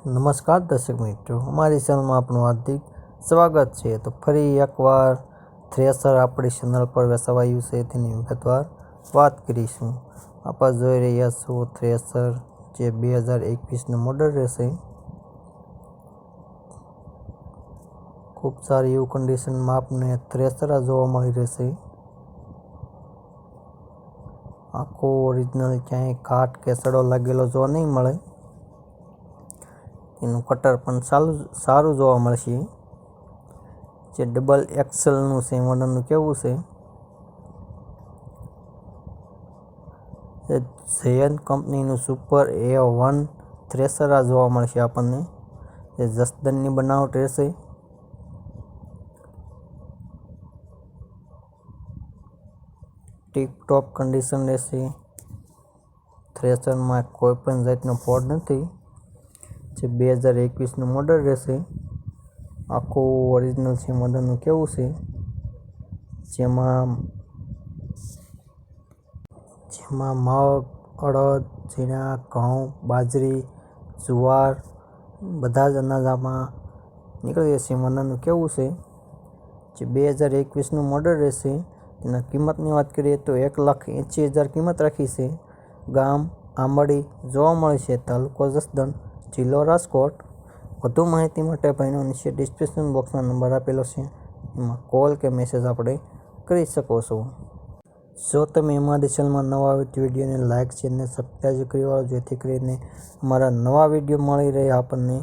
નમસ્કાર દર્શક મિત્રો, અમારી ચેનલમાં આપનું હાર્દિક સ્વાગત છે। તો ફરી એકવાર થ્રેસર આપણી ચેનલ પર વેચાવાયું છે તેની વિગતવાર વાત કરીશું। આપણે જોઈ રહ્યા છો થ્રેસર જે 2021નું મોડલ રહેશે। ખૂબ સારી એવું કન્ડિશનમાં આપને થ્રેસર જોવા મળી રહેશે। આખો ઓરિજિનલ ક્યાંય કાટ કે સડો લાગેલો જોવા નહીં મળે। એનું કટર પણ સારું જોવા મળશે। જે ડબલ એક્સેલનું છે મોડલનું કેવું છે। જયંત કંપનીનું સુપર A1 થ્રેસર જોવા મળશે આપણને। જે જસદનની બનાવટ રહેશે। ટીપ-ટોપ કન્ડિશન રહેશે। થ્રેસરમાં કોઈ પણ જાતનો ફોલ્ટ નથી। જે 2021નું મોડલ રહેશે। આખું ઓરિજિનલ છે મોડલનું કેવું છે। જેમાં મગ, અડદ, ઝીણા, ઘઉં, બાજરી, જુવાર બધા જ અનાજ આમાં નીકળી જશે। મોડલનું કેવું છે। જે 2021નું મોડલ રહેશે। તેના કિંમતની વાત કરીએ તો 1,80,000 કિંમત રાખી છે। ગામ આંબડી જોવા મળે છે, તાલુકો જસદન, જિલ્લો રાજકોટ। વધુ માહિતી માટે ભાઈનો નીચે ડિસ્ક્રિપ્શન બોક્સમાં નંબર આપેલો છે, એમાં કોલ કે મેસેજ આપણે કરી શકો છો। જો તમે અમારી ચેનલમાં નવા આવે તો વિડીયોને લાઇક, શેર અને સબસ્ક્રાઈબ કરી વાળો, જેથી કરીને અમારા નવા વિડીયો મળી રહે આપણને।